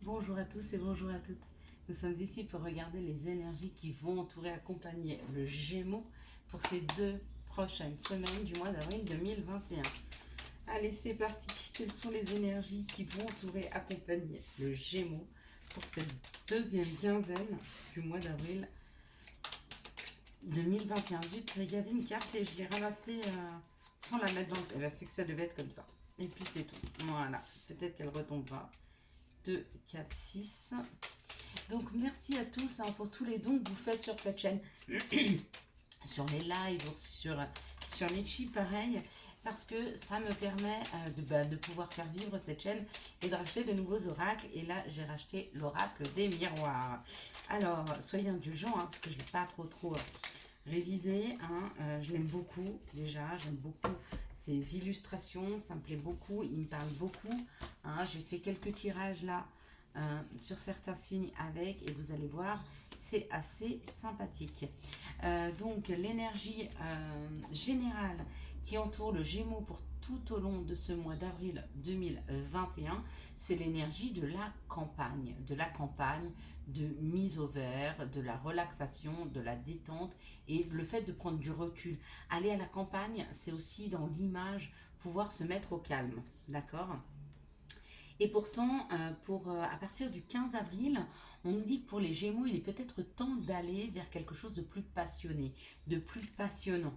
Bonjour à tous et bonjour à toutes. Nous sommes ici pour regarder les énergies qui vont entourer, accompagner le Gémeaux pour ces 2 prochaines semaines du mois d'avril 2021. Allez, c'est parti. Quelles sont les énergies qui vont entourer, accompagner le Gémeaux pour cette deuxième quinzaine du mois d'avril 2021? Zut, il y avait une carte et je l'ai ramassée sans la mettre dans le... Eh ben, c'est que ça devait être comme ça. Et puis c'est tout. Voilà. Peut-être qu'elle retombera. 2, 4, 6. Donc merci à tous pour tous les dons que vous faites sur cette chaîne, sur les lives, sur Litchi, pareil, parce que ça me permet de pouvoir faire vivre cette chaîne et de racheter de nouveaux oracles. Et là, j'ai racheté l'oracle des miroirs. Alors, soyez indulgents, parce que je ne l'ai pas trop révisé. Je l'aime beaucoup, déjà, j'aime beaucoup ses illustrations, ça me plaît beaucoup, il me parle beaucoup. J'ai fait quelques tirages là, sur certains signes avec, et vous allez voir, c'est assez sympathique. Donc l'énergie générale qui entoure le Gémeaux pour tout au long de ce mois d'avril 2021, c'est l'énergie de la campagne, de mise au vert, de la relaxation, de la détente et le fait de prendre du recul. Aller à la campagne, c'est aussi dans l'image pouvoir se mettre au calme, d'accord ? Et pourtant, à partir du 15 avril, on nous dit que pour les Gémeaux, il est peut-être temps d'aller vers quelque chose de plus passionné, de plus passionnant.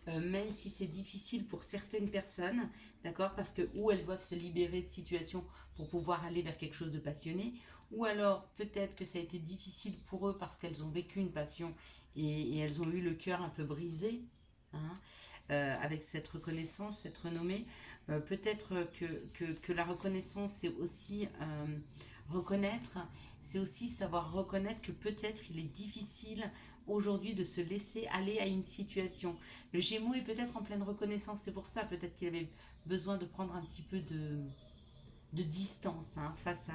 Même si c'est difficile pour certaines personnes, d'accord, parce que ou elles doivent se libérer de situations pour pouvoir aller vers quelque chose de passionné, ou alors peut-être que ça a été difficile pour eux parce qu'elles ont vécu une passion et elles ont eu le cœur un peu brisé. Avec cette reconnaissance, cette renommée. Peut-être que la reconnaissance, c'est aussi reconnaître, c'est aussi savoir reconnaître que peut-être il est difficile aujourd'hui de se laisser aller à une situation. Le Gémeaux est peut-être en pleine reconnaissance, c'est pour ça peut-être qu'il avait besoin de prendre un petit peu de distance face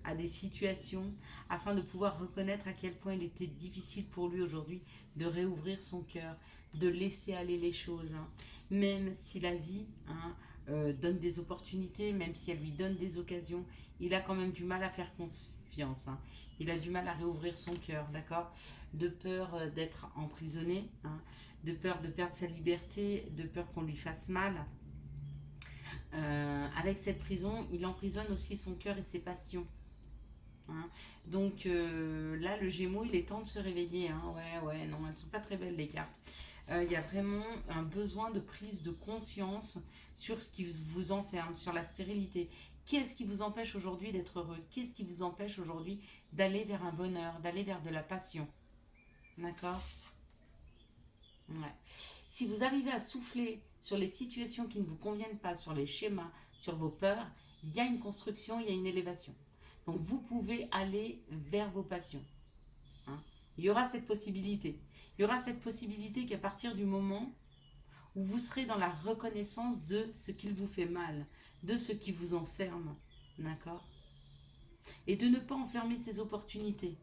à des situations afin de pouvoir reconnaître à quel point il était difficile pour lui aujourd'hui de réouvrir son cœur, de laisser aller les choses. Même si la vie donne des opportunités, même si elle lui donne des occasions, il a quand même du mal à faire confiance. Il a du mal à réouvrir son cœur, d'accord ? De peur d'être emprisonné, de peur de perdre sa liberté, de peur qu'on lui fasse mal. Avec cette prison, il emprisonne aussi son cœur et ses passions. Donc là, le Gémeaux, il est temps de se réveiller. Ouais, non, elles sont pas très belles les cartes. Il y a vraiment un besoin de prise de conscience sur ce qui vous enferme, sur la stérilité. Qu'est-ce qui vous empêche aujourd'hui d'être heureux? Qu'est-ce qui vous empêche aujourd'hui d'aller vers un bonheur, d'aller vers de la passion? D'accord? Ouais. Si vous arrivez à souffler sur les situations qui ne vous conviennent pas, sur les schémas, sur vos peurs, il y a une construction, il y a une élévation. Donc vous pouvez aller vers vos passions. Il y aura cette possibilité. Il y aura cette possibilité qu'à partir du moment où vous serez dans la reconnaissance de ce qui vous fait mal, de ce qui vous enferme, d'accord? Et de ne pas enfermer ces opportunités,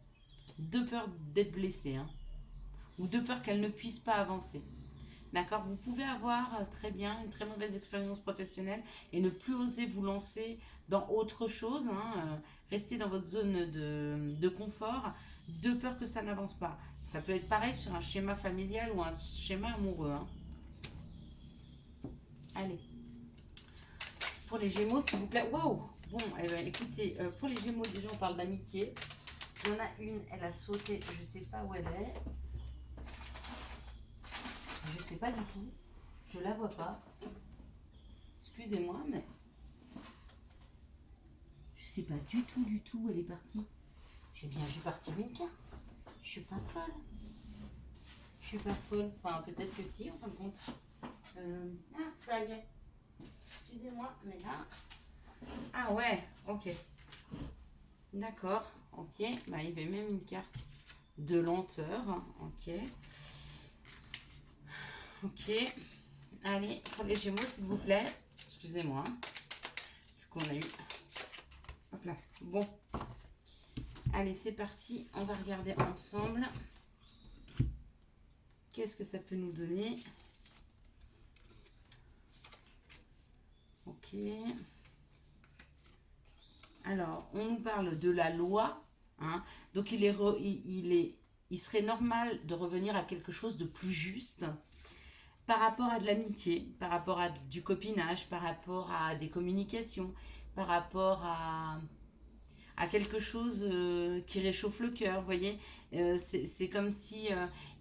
de peur d'être blessé, ou de peur qu'elles ne puissent pas avancer. D'accord? Vous pouvez avoir très bien une très mauvaise expérience professionnelle et ne plus oser vous lancer dans autre chose, rester dans votre zone de confort, de peur que ça n'avance pas. Ça peut être pareil sur un schéma familial ou un schéma amoureux. Allez. Pour les Gémeaux, s'il vous plaît. Waouh! Bon, eh ben, écoutez, pour les Gémeaux, déjà, on parle d'amitié. Il y en a une, elle a sauté, je ne sais pas où elle est. Je ne sais pas du tout. Je la vois pas. Excusez-moi, mais je sais pas du tout où elle est partie. J'ai bien vu partir une carte. Je suis pas folle. Je suis pas folle. Enfin, peut-être que si, en fin de compte. Ça y est. Excusez-moi, mais là. Ah ouais, ok. D'accord, ok. Bah, il y avait même une carte de lenteur. Ok. Ok. Allez, pour les Gémeaux, s'il vous plaît. Excusez-moi. Du coup, on a eu. Hop là. Bon. Allez, c'est parti. On va regarder ensemble. Qu'est-ce que ça peut nous donner? Ok. Alors, on nous parle de la loi, hein. Donc, il serait normal de revenir à quelque chose de plus juste par rapport à de l'amitié, par rapport à du copinage, par rapport à des communications, par rapport à quelque chose qui réchauffe le cœur, vous voyez. C'est comme si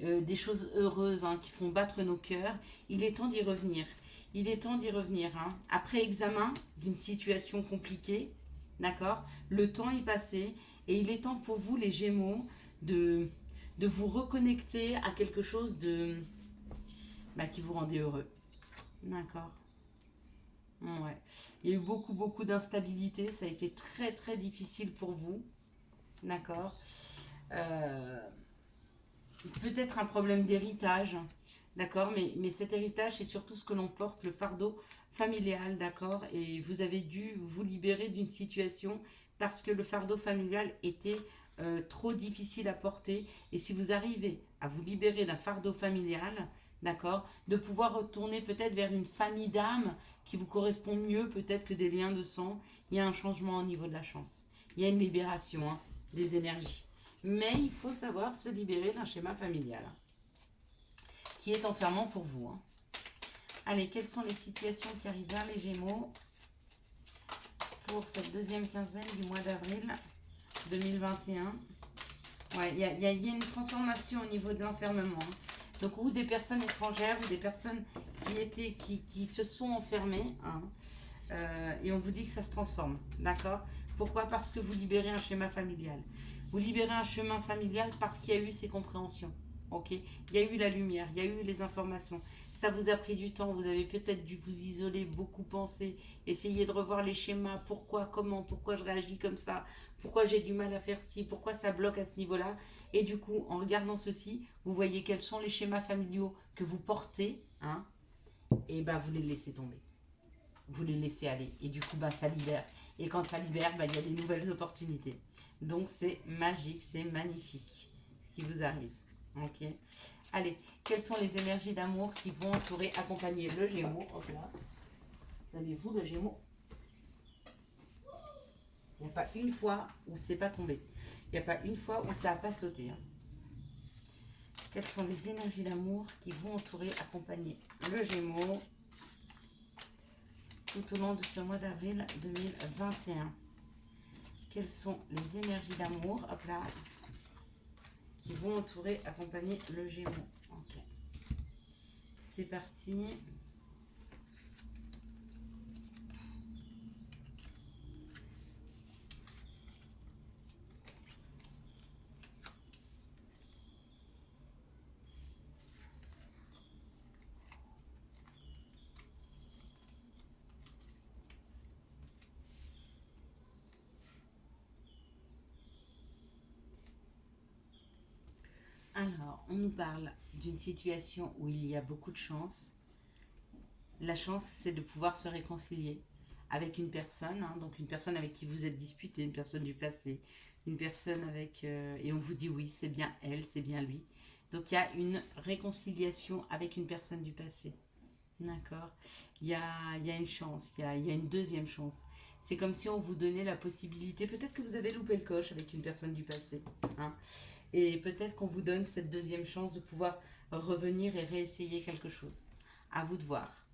des choses heureuses, hein, qui font battre nos cœurs, il est temps d'y revenir. Il est temps d'y revenir, hein. Après examen d'une situation compliquée, d'accord, le temps est passé et il est temps pour vous, les Gémeaux, de, de vous reconnecter à quelque chose qui vous rendait heureux. D'accord. Ouais. Il y a eu beaucoup, beaucoup d'instabilité. Ça a été très, très difficile pour vous. D'accord. Euh, Peut-être un problème d'héritage. D'accord. Mais cet héritage, c'est surtout ce que l'on porte, le fardeau familial. D'accord. Et vous avez dû vous libérer d'une situation parce que le fardeau familial était trop difficile à porter. Et si vous arrivez à vous libérer d'un fardeau familial, d'accord, de pouvoir retourner peut-être vers une famille d'âme qui vous correspond mieux peut-être que des liens de sang, il y a un changement au niveau de la chance. Il y a une libération, hein, des énergies. Mais il faut savoir se libérer d'un schéma familial, hein, qui est enfermant pour vous, hein. Allez, quelles sont les situations qui arrivent vers les Gémeaux pour cette deuxième quinzaine du mois d'avril 2021? Ouais, il y a une transformation au niveau de l'enfermement, hein. Donc, ou des personnes étrangères, ou des personnes qui se sont enfermées, hein, et on vous dit que ça se transforme. D'accord. Pourquoi? Parce que vous libérez un schéma familial. Vous libérez un chemin familial parce qu'il y a eu ces compréhensions. Ok. Il y a eu la lumière, il y a eu les informations. Ça vous a pris du temps, vous avez peut-être dû vous isoler, beaucoup penser, essayer de revoir les schémas, pourquoi, comment, pourquoi je réagis comme ça, pourquoi j'ai du mal à faire ci, pourquoi ça bloque à ce niveau-là. Et du coup, en regardant ceci, vous voyez quels sont les schémas familiaux que vous portez, hein, et ben vous les laissez tomber, vous les laissez aller. Et du coup, ça libère. Et quand ça libère, il y a des nouvelles opportunités. Donc, c'est magique, c'est magnifique ce qui vous arrive. Ok. Allez, quelles sont les énergies d'amour qui vont entourer, accompagner le Gémeaux? Hop là. Savez-vous, le Gémeaux? Il n'y a pas une fois où c'est pas tombé. Il n'y a pas une fois où ça n'a pas sauté, hein. Quelles sont les énergies d'amour qui vont entourer, accompagner le Gémeaux tout au long de ce mois d'avril 2021? Quelles sont les énergies d'amour, hop là, qui vont entourer, accompagner le Gémeaux? Ok. C'est parti. Alors, on nous parle d'une situation où il y a beaucoup de chance. La chance, c'est de pouvoir se réconcilier avec une personne, hein, donc une personne avec qui vous êtes disputé, une personne du passé, une personne avec... et on vous dit oui, c'est bien elle, c'est bien lui. Donc il y a une réconciliation avec une personne du passé. D'accord. Il y a une chance, il y a une deuxième chance. C'est comme si on vous donnait la possibilité, peut-être que vous avez loupé le coche avec une personne du passé, hein, et peut-être qu'on vous donne cette deuxième chance de pouvoir revenir et réessayer quelque chose. À vous de voir.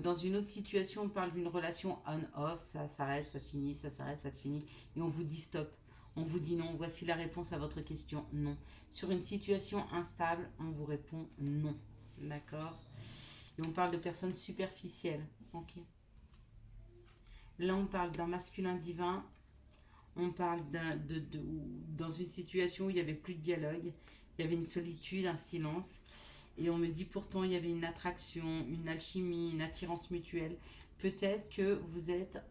Dans une autre situation, on parle d'une relation on-off, ça s'arrête, ça se finit, ça s'arrête, ça se finit, et on vous dit stop. On vous dit non, voici la réponse à votre question, non. Sur une situation instable, on vous répond non. D'accord. Et on parle de personnes superficielles. Ok. Là, on parle d'un masculin divin. On parle dans une situation où il n'y avait plus de dialogue. Il y avait une solitude, un silence. Et on me dit pourtant il y avait une attraction, une alchimie, une attirance mutuelle. Peut-être que vous êtes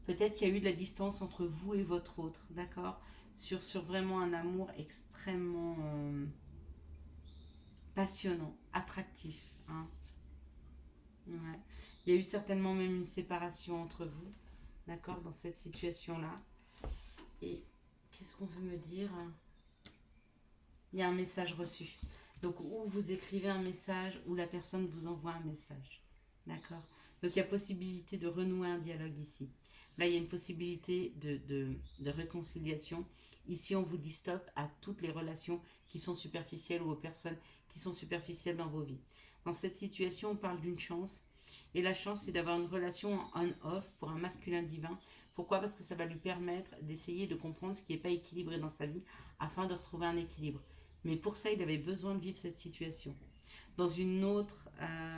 peut-être qu'il y a eu de la distance entre vous et votre autre, d'accord, sur vraiment un amour extrêmement passionnant, attractif, hein. Ouais. Il y a eu certainement même une séparation entre vous, d'accord, dans cette situation-là. Et qu'est-ce qu'on veut me dire? Il y a un message reçu. Donc, ou vous écrivez un message, ou la personne vous envoie un message. D'accord. Donc il y a possibilité de renouer un dialogue ici. Là, il y a une possibilité de réconciliation. Ici, on vous dit stop à toutes les relations qui sont superficielles ou aux personnes qui sont superficielles dans vos vies. Dans cette situation, on parle d'une chance. Et la chance, c'est d'avoir une relation en on-off pour un masculin divin. Pourquoi? Parce que ça va lui permettre d'essayer de comprendre ce qui n'est pas équilibré dans sa vie afin de retrouver un équilibre. Mais pour ça, il avait besoin de vivre cette situation. Dans une autre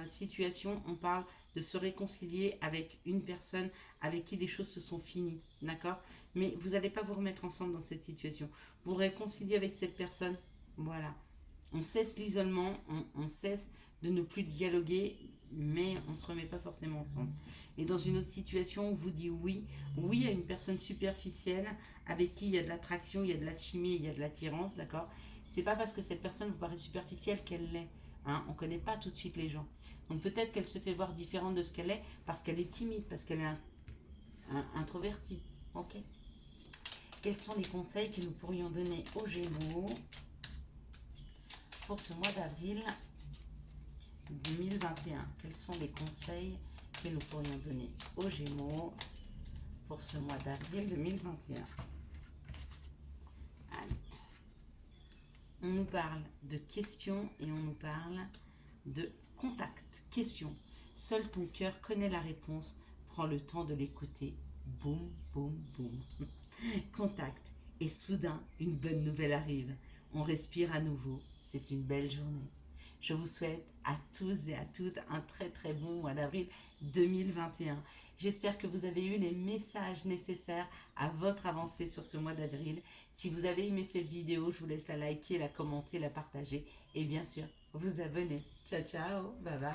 situation, on parle de se réconcilier avec une personne avec qui les choses se sont finies, d'accord? Mais vous n'allez pas vous remettre ensemble dans cette situation. Vous réconciliez avec cette personne, voilà. On cesse l'isolement, on cesse de ne plus dialoguer, mais on ne se remet pas forcément ensemble. Et dans une autre situation, on vous dit oui, oui à une personne superficielle avec qui il y a de l'attraction, il y a de la chimie, il y a de l'attirance, d'accord? C'est pas parce que cette personne vous paraît superficielle qu'elle l'est. Hein, on ne connaît pas tout de suite les gens. Donc peut-être qu'elle se fait voir différente de ce qu'elle est parce qu'elle est timide, parce qu'elle est introvertie. Ok. Quels sont les conseils que nous pourrions donner aux Gémeaux pour ce mois d'avril 2021? Quels sont les conseils que nous pourrions donner aux Gémeaux pour ce mois d'avril 2021? Allez. On nous parle de questions et on nous parle de contact. Question. Seul ton cœur connaît la réponse. Prends le temps de l'écouter. Boum, boum, boum. Contact. Et soudain, une bonne nouvelle arrive. On respire à nouveau. C'est une belle journée. Je vous souhaite à tous et à toutes un très très bon mois d'avril 2021. J'espère que vous avez eu les messages nécessaires à votre avancée sur ce mois d'avril. Si vous avez aimé cette vidéo, je vous laisse la liker, la commenter, la partager et bien sûr vous abonner. Ciao ciao, bye bye.